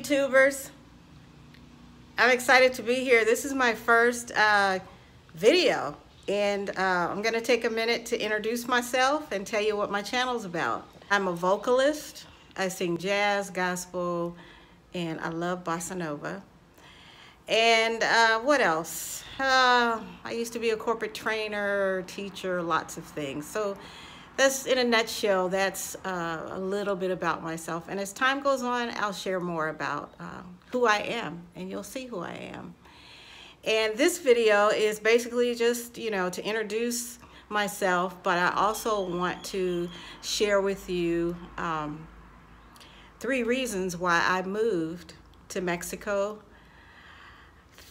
YouTubers? I'm excited to be here. This is my first video, and I'm gonna take a minute to introduce myself and tell you what my channel's about. I'm a vocalist. I sing jazz, gospel, and I love bossa nova. And what else? I used to be a corporate trainer, teacher, lots of things. So that's, in a nutshell, that's a little bit about myself. And as time goes on, I'll share more about who I am, and you'll see who I am. And this video is basically just, to introduce myself, but I also want to share with you 3 reasons why I moved to Mexico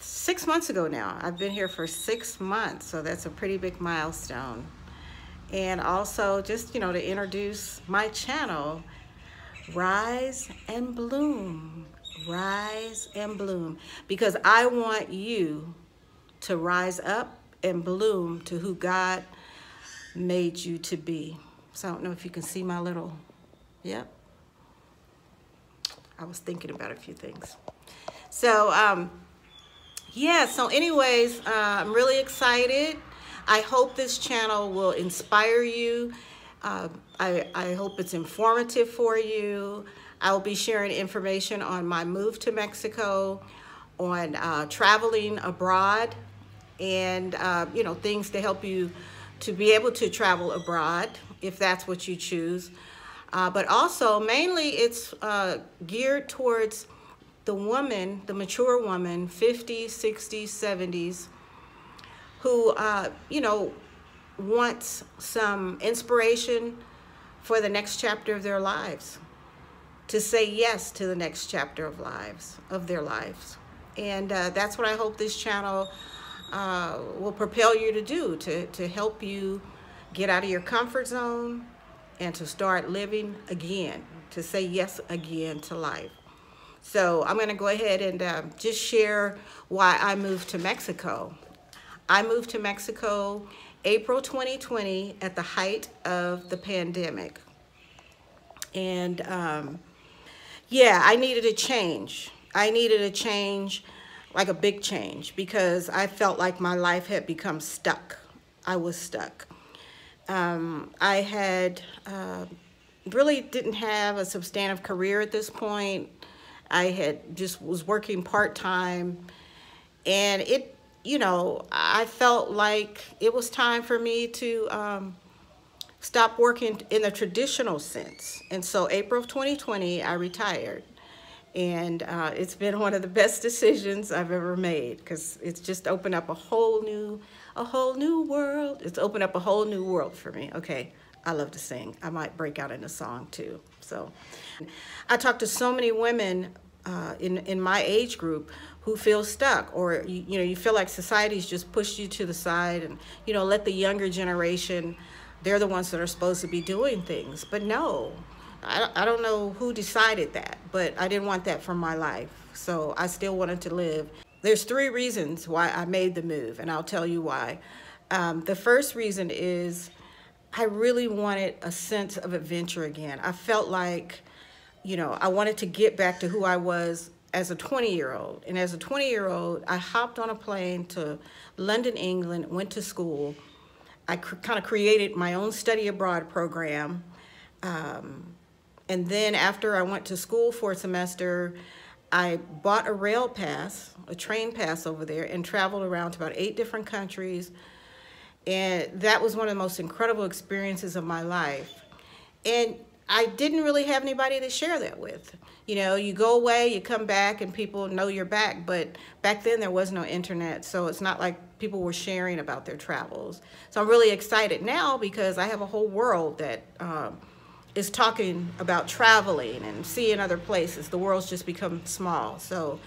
6 months ago now. I've been here for 6 months, so that's a pretty big milestone. And also just, to introduce my channel, Rise and Bloom. Rise and bloom. Because I want you to rise up and bloom to who God made you to be. So I don't know if you can see my little, yep. I was thinking about a few things. So, yeah, so anyways, I'm really excited. I hope this channel will inspire you. I hope it's informative for you. I will be sharing information on my move to Mexico, on traveling abroad, and things to help you to be able to travel abroad if that's what you choose. But also, mainly it's geared towards the woman, the mature woman, 50s, 60s, 70s, who, wants some inspiration for the next chapter of their lives, to say yes to the next chapter of their lives. And that's what I hope this channel will propel you to do, to help you get out of your comfort zone and to start living again, to say yes again to life. So I'm going to go ahead and just share why I moved to Mexico. I moved to Mexico April 2020 at the height of the pandemic. And yeah, I needed a change. I needed a change, like a big change, because I felt like my life had become stuck. I was stuck. I had really didn't have a substantive career at this point. I had just was working part-time, and I felt like it was time for me to stop working in the traditional sense. And so April of 2020, I retired. And it's been one of the best decisions I've ever made, because it's just opened up a whole new world. It's opened up a whole new world for me. Okay, I love to sing. I might break out in a song too. So I talk to so many women in my age group who feel stuck, or you feel like society's just pushed you to the side and let the younger generation, they're the ones that are supposed to be doing things. But no, I don't know who decided that, but I didn't want that for my life. So I still wanted to live. There's 3 reasons why I made the move, and I'll tell you why. The first reason is I really wanted a sense of adventure again. I felt like, I wanted to get back to who I was as a 20-year-old. And as a 20-year-old, I hopped on a plane to London, England, went to school. I kind of created my own study abroad program. And then after I went to school for a semester, I bought a rail pass, a train pass over there, and traveled around to about 8 different countries. And that was one of the most incredible experiences of my life. And I didn't really have anybody to share that with. You go away, you come back, and people know you're back. But back then, there was no internet, so it's not like people were sharing about their travels. So I'm really excited now because I have a whole world that is talking about traveling and seeing other places. The world's just become small. So,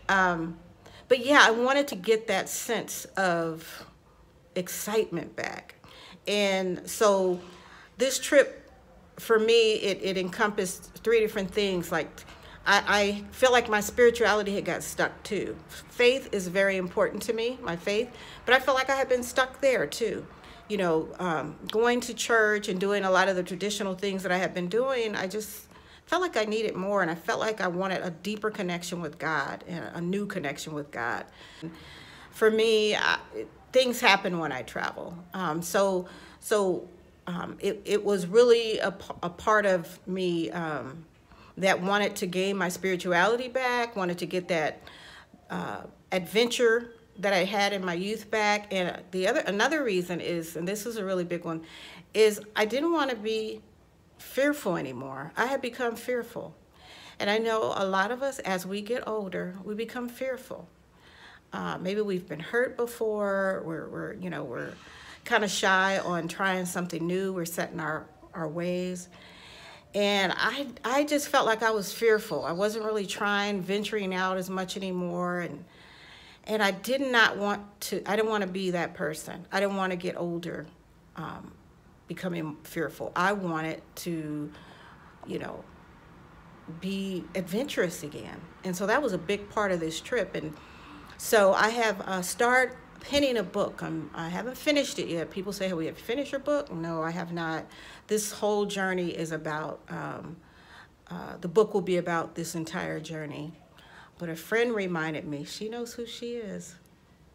but yeah, I wanted to get that sense of excitement back. And so this trip, for me, it encompassed 3 different things. Like, I feel like my spirituality had got stuck too. Faith is very important to me, my faith, but I felt like I had been stuck there too. Going to church and doing a lot of the traditional things that I had been doing, I just felt like I needed more, and I felt like I wanted a deeper connection with God and a new connection with God. For me, things happen when I travel. It was really a part of me that wanted to gain my spirituality back, wanted to get that adventure that I had in my youth back. And another reason is, and this is a really big one, is I didn't want to be fearful anymore. I had become fearful. And I know a lot of us, as we get older, we become fearful. Maybe we've been hurt before. We're kind of shy on trying something new. We're set in our ways. And I just felt like I was fearful. I wasn't really venturing out as much anymore. And I didn't want to be that person. I didn't want to get older becoming fearful. I wanted to, be adventurous again. And so that was a big part of this trip. And so I have started penning a book. I haven't finished it yet. People say, "Have you finished your book?" No, I have not. This whole journey is about, the book will be about this entire journey. But a friend reminded me, she knows who she is,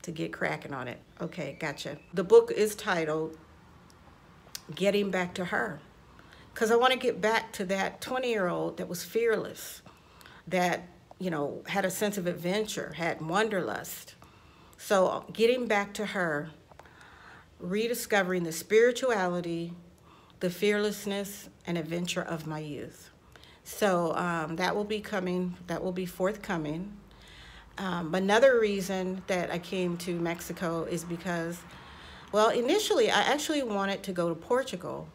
to get cracking on it. Okay, gotcha. The book is titled Getting Back to Her. Because I want to get back to that 20-year-old that was fearless, that, had a sense of adventure, had wanderlust. So getting back to her, rediscovering the spirituality, the fearlessness, and adventure of my youth. So that will be coming, that will be forthcoming. Another reason that I came to Mexico is because, well, initially I actually wanted to go to Portugal,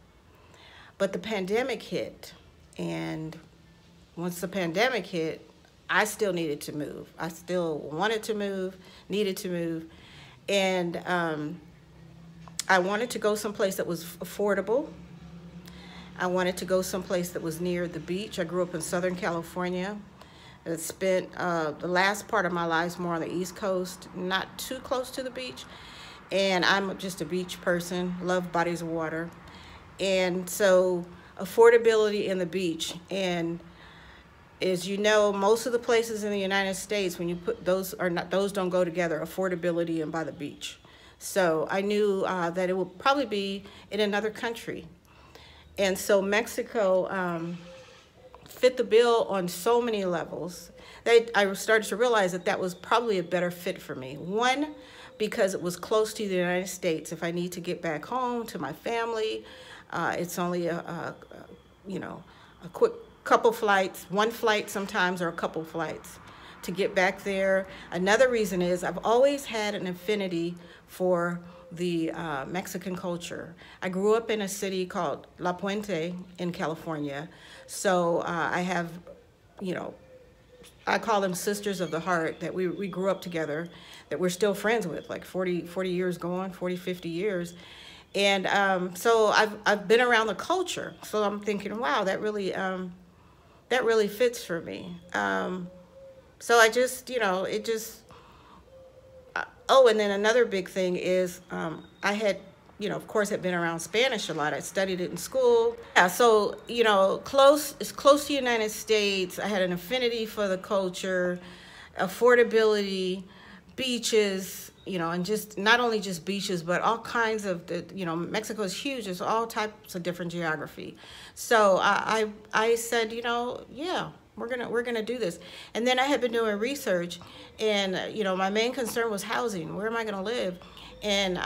but the pandemic hit. And once the pandemic hit, I still needed to move. I still wanted to move, needed to move. And I wanted to go someplace that was affordable. I wanted to go someplace that was near the beach. I grew up in Southern California. I spent the last part of my life more on the East Coast, not too close to the beach. And I'm just a beach person, love bodies of water. And so affordability in the beach. And as you know, most of the places in the United States, when you put those don't go together, affordability and by the beach. So I knew that it would probably be in another country. And so Mexico fit the bill on so many levels. I started to realize that was probably a better fit for me. One, because it was close to the United States. If I need to get back home to my family, it's only a quick couple flights, one flight sometimes, or a couple flights to get back there. Another reason is I've always had an affinity for the Mexican culture. I grew up in a city called La Puente in California. So I have, I call them sisters of the heart, that we grew up together, that we're still friends with, like 40 years going, 40, 50 years. And so I've been around the culture. So I'm thinking, wow, that really fits for me. So I just, oh, and then another big thing is I had, of course, had been around Spanish a lot. I studied it in school. Yeah, so, it's close to the United States. I had an affinity for the culture, affordability, beaches, and just not only just beaches, but all kinds of, Mexico is huge. There's all types of different geography. So I said, yeah, we're gonna do this. And then I had been doing research, and my main concern was housing. Where am I gonna live? And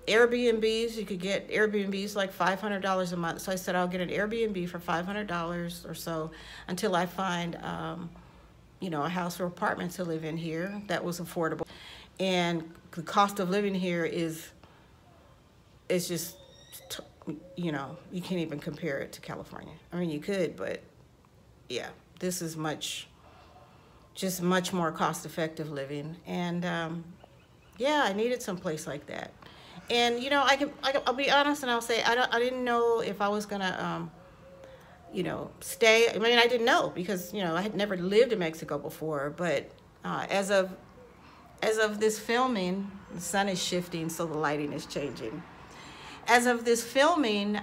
Airbnbs, you could get Airbnbs like $500 a month. So I said I'll get an Airbnb for $500 or so until I find a house or apartment to live in here that was affordable. And the cost of living here is just, you can't even compare it to California. I mean, you could, but yeah, this is much more cost-effective living. And yeah, I needed some place like that. And I'll be honest, and I'll say I didn't know if I was gonna stay. I mean, I didn't know because I had never lived in Mexico before. But as of this filming, the sun is shifting, so the lighting is changing. As of this filming,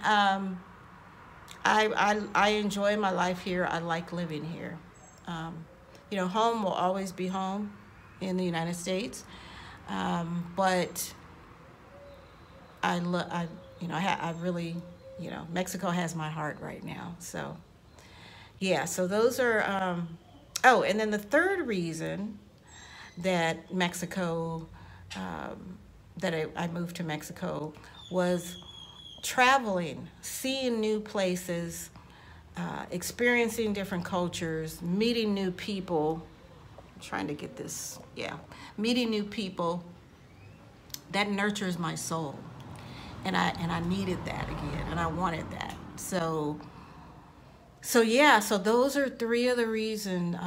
I enjoy my life here. I like living here. You know, home will always be home in the United States, but you know, I really, you know, Mexico has my heart right now. So yeah, so those are. Oh, and then the third reason that Mexico, that I moved to Mexico was traveling, seeing new places, experiencing different cultures, meeting new people. I'm trying to get this, yeah, meeting new people. That nurtures my soul, and I needed that again, and I wanted that. So yeah, so those are three of the reason,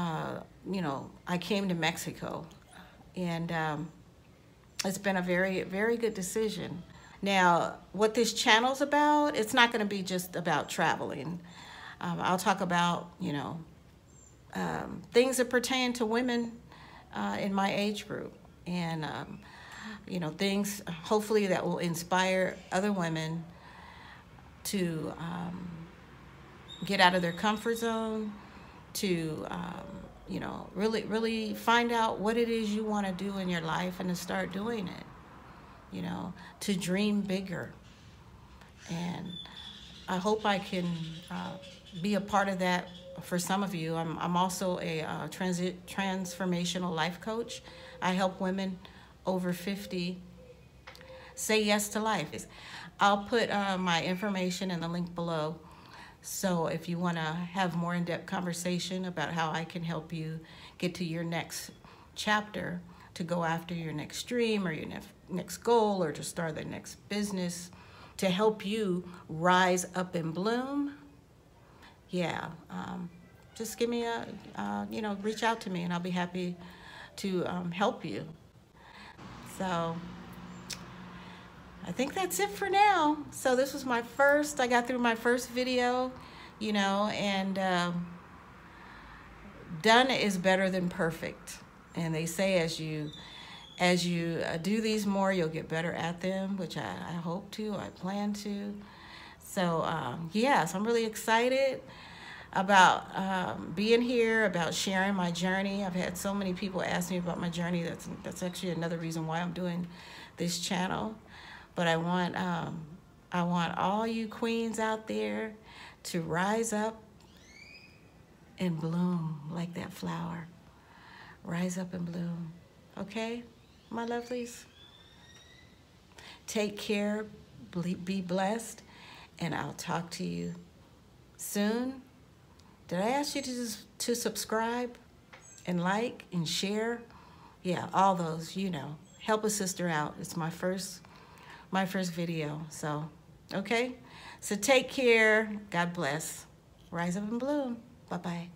you know, I came to Mexico, and it's been a very good decision. Now, what this channel's about, it's not going to be just about traveling. I'll talk about, you know, things that pertain to women in my age group, and you know, things hopefully that will inspire other women to get out of their comfort zone, to you know, really find out what it is you want to do in your life and to start doing it. You know, to dream bigger. And I hope I can be a part of that for some of you. I'm also a transformational life coach. I help women over 50 say yes to life. I'll put my information in the link below. So if you want to have more in-depth conversation about how I can help you get to your next chapter, to go after your next dream or your next goal, or to start the next business, to help you rise up and bloom, yeah, just give me a, you know, reach out to me and I'll be happy to help you. So I think that's it for now. So this was I got through my first video, you know, and done is better than perfect. And they say as you do these more, you'll get better at them, which I hope to, I plan to. So yeah, so I'm really excited about being here, about sharing my journey. I've had so many people ask me about my journey. That's actually another reason why I'm doing this channel. But I want all you queens out there to rise up and bloom like that flower. Rise up and bloom. Okay, my lovelies? Take care, be blessed, and I'll talk to you soon. Did I ask you to subscribe and like and share? Yeah, all those, you know. Help a sister out. It's my first video. So, okay? So take care. God bless. Rise up and bloom. Bye-bye.